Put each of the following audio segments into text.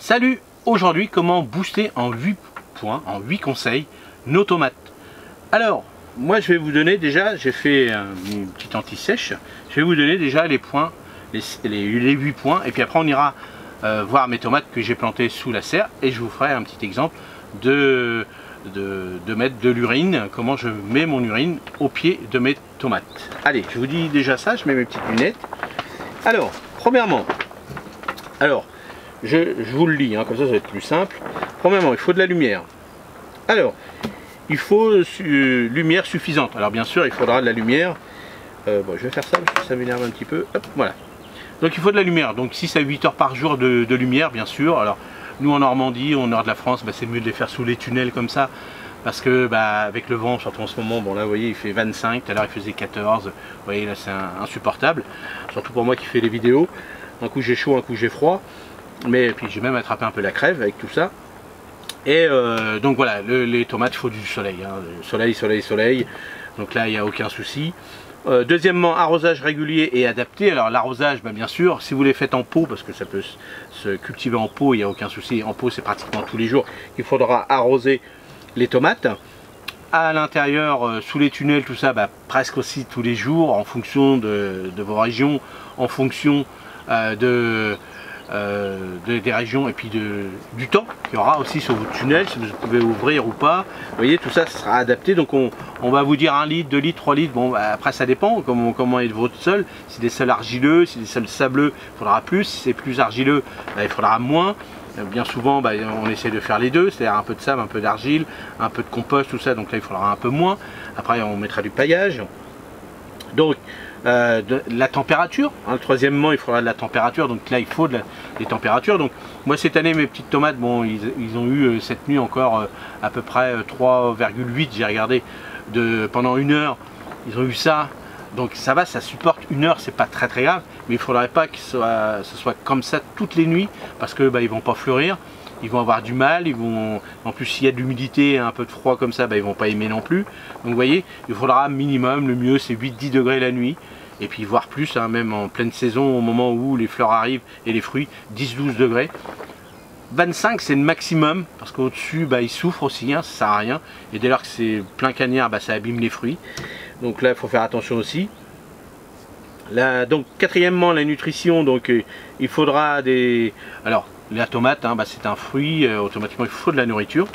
Salut! Aujourd'hui, comment booster en 8 points, en 8 conseils, nos tomates. Alors, moi je vais vous donner déjà, j'ai fait une petite anti-sèche, je vais vous donner déjà les points, les 8 points, et puis après on ira voir mes tomates que j'ai plantées sous la serre, et je vous ferai un petit exemple de mettre de l'urine, comment je mets mon urine au pied de mes tomates. Allez, je vous dis déjà ça, je mets mes petites lunettes. Alors, premièrement, je vous le lis, hein, comme ça va être plus simple. Premièrement, il faut de la lumière. Alors, il faut lumière suffisante. Alors bien sûr, il faudra de la lumière. Bon, je vais faire ça parce que ça m'énerve un petit peu. Hop, voilà. Donc il faut de la lumière. Donc 6 à 8 heures par jour de lumière, bien sûr. Alors, nous en Normandie, au nord de la France, c'est mieux de les faire sous les tunnels comme ça. Parce que avec le vent, surtout en ce moment, bon là vous voyez il fait 25, tout à l'heure il faisait 14. Vous voyez là c'est insupportable. Surtout pour moi qui fais les vidéos. Un coup j'ai chaud, un coup j'ai froid. Mais puis j'ai même attrapé un peu la crève avec tout ça. Et donc voilà, les tomates, il faut du soleil, hein. Soleil, soleil, soleil. Donc là, il n'y a aucun souci. Deuxièmement, arrosage régulier et adapté. Alors l'arrosage, bien sûr, si vous les faites en pot, parce que ça peut se cultiver en pot, il n'y a aucun souci. En pot, c'est pratiquement tous les jours qu'il faudra arroser les tomates. À l'intérieur, sous les tunnels, tout ça, presque aussi tous les jours, en fonction de vos régions, en fonction des régions et puis du temps qu'il y aura aussi sur votre tunnel, si vous pouvez ouvrir ou pas. Vous voyez, tout ça, ça sera adapté. Donc on va vous dire 1 litre, 2 litres, 3 litres. Bon, après ça dépend comment est votre sol. Si des sols argileux, si des sols sableux, il faudra plus. Si c'est plus argileux, il faudra moins. Bien souvent, on essaie de faire les deux, c'est-à-dire un peu de sable, un peu d'argile, un peu de compost, tout ça. Donc là, il faudra un peu moins. Après, on mettra du paillage. Donc, la température, hein, troisièmement il faudra de la température, donc là il faut des températures. Donc moi cette année mes petites tomates, bon ils ont eu cette nuit encore à peu près 3,8, j'ai regardé, pendant 1 heure, ils ont eu ça, donc ça va, ça supporte 1 heure, c'est pas très grave, mais il faudrait pas que ce soit comme ça toutes les nuits, parce que ils vont pas fleurir. Ils vont avoir du mal, en plus s'il y a de l'humidité, un peu de froid comme ça, ils vont pas aimer non plus. Donc vous voyez, il faudra minimum, le mieux c'est 8-10 degrés la nuit, et puis voire plus, hein, même en pleine saison, au moment où les fleurs arrivent et les fruits, 10-12 degrés. 25 c'est le maximum, parce qu'au-dessus ils souffrent aussi, hein, ça sert à rien, et dès lors que c'est plein cagnard, ça abîme les fruits. Donc là il faut faire attention aussi. Là, donc quatrièmement la nutrition, donc il faudra des... Alors la tomate, hein, c'est un fruit, automatiquement il faut de la nourriture.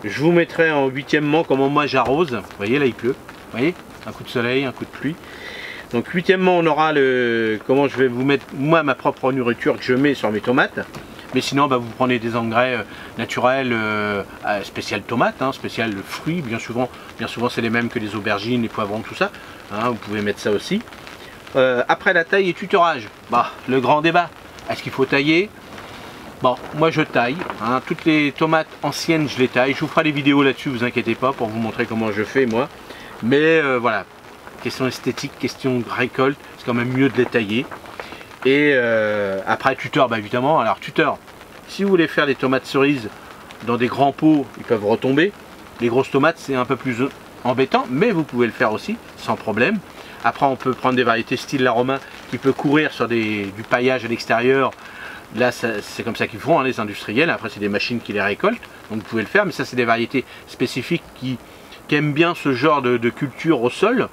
Je vous mettrai en 8e comment moi j'arrose. Vous voyez là il pleut, vous voyez, un coup de soleil, un coup de pluie. Donc 8e on aura comment je vais vous mettre moi ma propre nourriture que je mets sur mes tomates. Mais sinon vous prenez des engrais naturels, spécial tomate, hein, spécial fruits, bien souvent c'est les mêmes que les aubergines, les poivrons, tout ça, hein, vous pouvez mettre ça aussi. Après la taille et tutorage, le grand débat, est-ce qu'il faut tailler? Bon, moi je taille, hein, toutes les tomates anciennes je les taille, je vous ferai des vidéos là-dessus, vous inquiétez pas, pour vous montrer comment je fais moi. Mais voilà, question esthétique, question récolte, c'est quand même mieux de les tailler. Et après tuteur, évidemment, alors tuteur, si vous voulez faire des tomates cerises dans des grands pots, ils peuvent retomber. Les grosses tomates c'est un peu plus embêtant, mais vous pouvez le faire aussi, sans problème. Après on peut prendre des variétés style l'aroma qui peut courir sur du paillage à l'extérieur. Là c'est comme ça qu'ils font, hein, les industriels. Après c'est des machines qui les récoltent, donc vous pouvez le faire, mais ça c'est des variétés spécifiques qui aiment bien ce genre de culture au sol.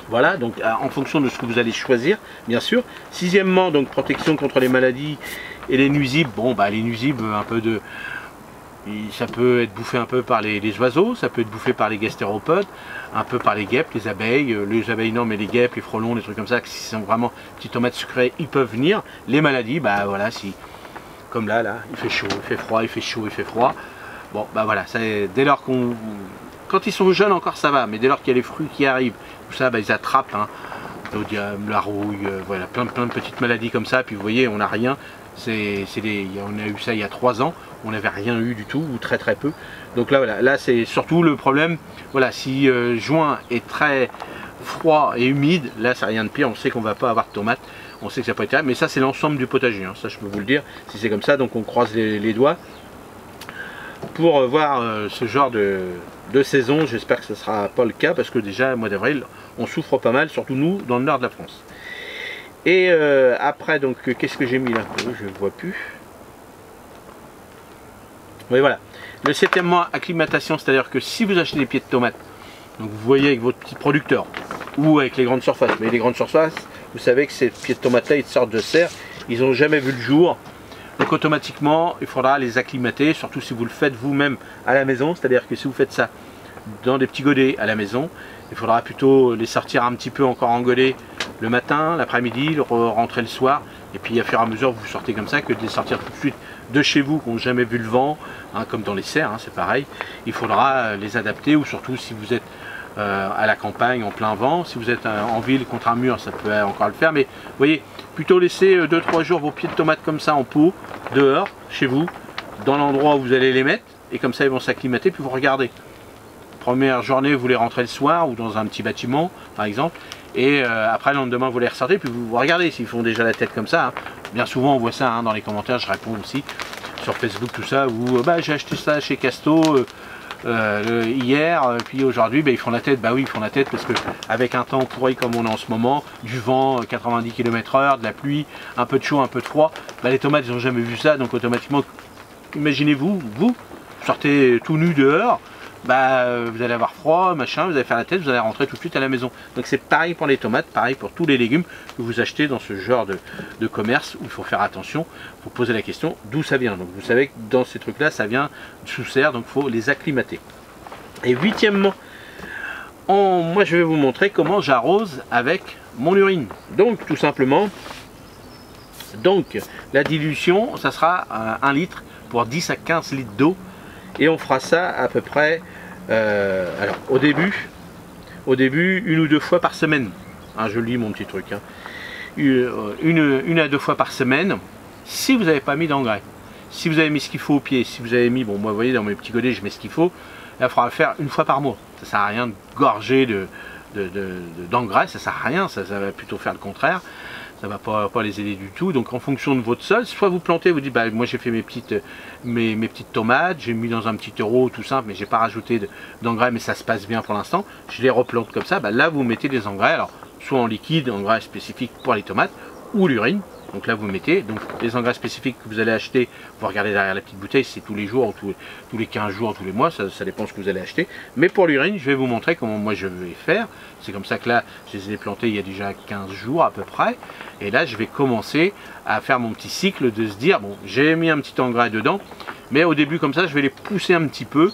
Voilà, donc en fonction de ce que vous allez choisir, bien sûr. 6e, donc protection contre les maladies et les nuisibles. Bon les nuisibles, ça peut être bouffé un peu par les oiseaux, ça peut être bouffé par les gastéropodes, un peu par les guêpes, les abeilles non, mais les guêpes, les frelons, les trucs comme ça, qui sont vraiment petites tomates sucrées, ils peuvent venir. Les maladies, voilà, si, comme là, il fait chaud, il fait froid, il fait chaud, il fait froid. Bon, voilà, dès lors quand ils sont jeunes encore ça va, mais dès lors qu'il y a les fruits qui arrivent, tout ça, ils attrapent, hein, la rouille, voilà, plein de petites maladies comme ça, puis vous voyez, on n'a rien. On a eu ça il y a 3 ans, on n'avait rien eu du tout, ou très peu. Donc là voilà, là c'est surtout le problème, voilà, si juin est très froid et humide, là c'est rien de pire, on sait qu'on va pas avoir de tomates, on sait que ça peut être terrible, mais ça c'est l'ensemble du potager, hein, ça je peux vous le dire, si c'est comme ça, donc on croise les doigts pour voir ce genre de saison. J'espère que ce ne sera pas le cas, parce que déjà, au mois d'avril, on souffre pas mal, surtout nous, dans le nord de la France. Et après, donc, qu'est-ce que j'ai mis là? Je ne vois plus. Oui, voilà. Le septièmement, acclimatation, c'est-à-dire que si vous achetez des pieds de tomates, donc vous voyez avec votre petit producteur ou avec les grandes surfaces, mais les grandes surfaces, vous savez que ces pieds de tomates-là, ils sortent de serre, ils n'ont jamais vu le jour. Donc automatiquement, il faudra les acclimater, surtout si vous le faites vous-même à la maison, c'est-à-dire que si vous faites ça dans des petits godets à la maison, il faudra plutôt les sortir un petit peu encore en godet le matin, l'après-midi, rentrer le soir, et puis à fur et à mesure vous sortez comme ça, que de les sortir tout de suite de chez vous, qui n'ont jamais vu le vent, hein, comme dans les serres, hein, c'est pareil. Il faudra les adapter, ou surtout si vous êtes à la campagne en plein vent, si vous êtes en ville contre un mur, ça peut encore le faire, mais vous voyez, plutôt laisser 2-3 jours vos pieds de tomates comme ça en pot, dehors, chez vous, dans l'endroit où vous allez les mettre, et comme ça ils vont s'acclimater, puis vous regardez. Première journée, vous les rentrez le soir, ou dans un petit bâtiment, par exemple, et après le lendemain vous les ressortez, puis vous regardez s'ils font déjà la tête comme ça, hein. Bien souvent on voit ça hein, dans les commentaires, je réponds aussi sur Facebook, tout ça, où bah, j'ai acheté ça chez Casto hier, puis aujourd'hui ils font la tête. Bah oui, ils font la tête parce que avec un temps pourri comme on a en ce moment, du vent 90 km/h, de la pluie, un peu de chaud, un peu de froid, bah, les tomates ils n'ont jamais vu ça, donc automatiquement, imaginez-vous, vous sortez tout nu dehors, bah, vous allez avoir froid, machin, vous allez faire la tête, vous allez rentrer tout de suite à la maison. Donc c'est pareil pour les tomates, pareil pour tous les légumes que vous achetez dans ce genre de commerce où il faut faire attention, il faut poser la question d'où ça vient. Donc vous savez que dans ces trucs là ça vient sous serre, donc il faut les acclimater. Et huitièmement, moi je vais vous montrer comment j'arrose avec mon urine. Donc tout simplement, donc la dilution ça sera 1 litre pour 10 à 15 litres d'eau. Et on fera ça à peu près, alors au début 1 ou 2 fois par semaine. Hein, je lis mon petit truc. Hein. Une à 2 fois par semaine, si vous n'avez pas mis d'engrais. Si vous avez mis ce qu'il faut au pied, si vous avez mis, bon moi vous voyez dans mes petits godets je mets ce qu'il faut, là il faudra le faire 1 fois par mois. Ça sert à rien de gorger d'engrais, ça sert à rien, ça va plutôt faire le contraire. Ça ne va pas les aider du tout. Donc en fonction de votre sol, soit vous plantez, vous dites bah, moi j'ai fait mes petites tomates, j'ai mis dans un petit euro tout simple, mais j'ai pas rajouté d'engrais, mais ça se passe bien pour l'instant, je les replante comme ça, bah, là vous mettez des engrais, alors soit en liquide, engrais spécifiques pour les tomates, ou l'urine. Donc là vous mettez, donc les engrais spécifiques que vous allez acheter, vous regardez derrière la petite bouteille, c'est tous les jours, ou tous les 15 jours, tous les mois, ça dépend ce que vous allez acheter. Mais pour l'urine, je vais vous montrer comment moi je vais faire. C'est comme ça que là, je les ai plantés il y a déjà 15 jours à peu près. Et là, je vais commencer à faire mon petit cycle de se dire, bon, j'ai mis un petit engrais dedans, mais au début comme ça, je vais les pousser un petit peu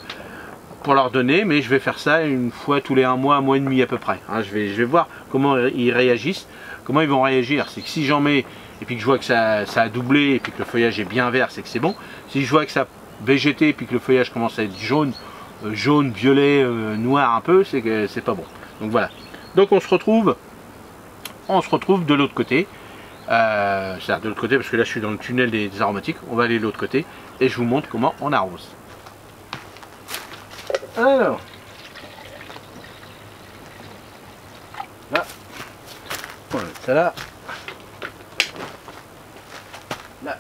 pour leur donner, mais je vais faire ça une fois tous les 1 mois, 1 mois et demi à peu près. Hein, je vais voir comment ils réagissent, comment ils vont réagir. C'est que si j'en mets et puis que je vois que ça a doublé et puis que le feuillage est bien vert, c'est que c'est bon. Si je vois que ça a végété et puis que le feuillage commence à être jaune, violet, noir un peu, c'est que c'est pas bon. Donc voilà. Donc on se retrouve de l'autre côté. C'est-à-dire de l'autre côté parce que là je suis dans le tunnel des aromatiques. On va aller de l'autre côté et je vous montre comment on arrose. Alors, là, on va mettre ça là. Là.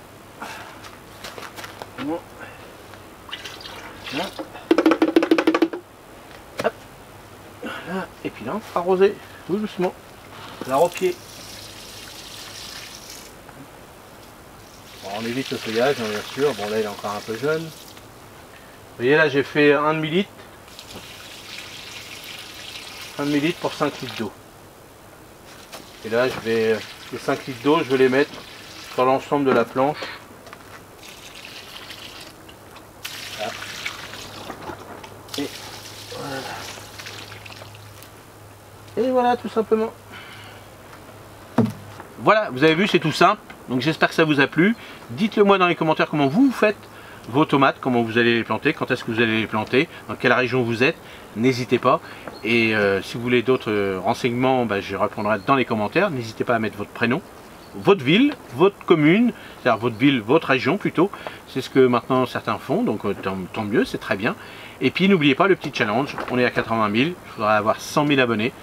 Bon. Là. Hop. Là. Et puis là, on fera arroser tout doucement. La repied. Bon, on évite le feuillage, hein, bien sûr. Bon, là, il est encore un peu jeune. Vous voyez, là, j'ai fait 1 demi-litre. 1 demi-litre pour 5 litres d'eau. Et là, je vais, les 5 litres d'eau, je vais les mettre sur l'ensemble de la planche. Là. Et voilà. Et voilà, tout simplement. Voilà, vous avez vu, c'est tout simple. Donc j'espère que ça vous a plu. Dites-le moi dans les commentaires comment vous faites vos tomates, comment vous allez les planter, quand est-ce que vous allez les planter, dans quelle région vous êtes, n'hésitez pas. Et si vous voulez d'autres renseignements, bah, je répondrai dans les commentaires. N'hésitez pas à mettre votre prénom, votre ville, votre commune, c'est-à-dire votre ville, votre région plutôt. C'est ce que maintenant certains font, donc tant mieux, c'est très bien. Et puis n'oubliez pas le petit challenge, on est à 80 000, il faudra avoir 100 000 abonnés.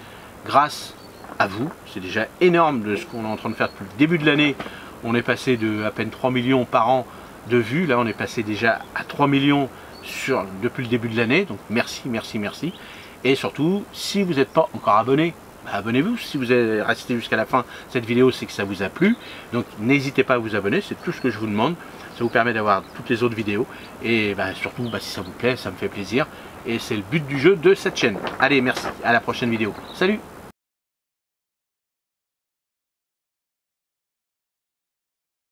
Grâce à vous, c'est déjà énorme de ce qu'on est en train de faire depuis le début de l'année. On est passé de à peine 3 millions par an de vues, là on est passé déjà à 3 millions depuis le début de l'année, donc merci, merci, merci. Et surtout, si vous n'êtes pas encore abonné, bah, abonnez-vous. Si vous êtes resté jusqu'à la fin de cette vidéo, c'est que ça vous a plu. Donc n'hésitez pas à vous abonner, c'est tout ce que je vous demande. ça vous permet d'avoir toutes les autres vidéos. Et surtout, si ça vous plaît, ça me fait plaisir. Et c'est le but du jeu de cette chaîne. Allez, merci, à la prochaine vidéo. Salut!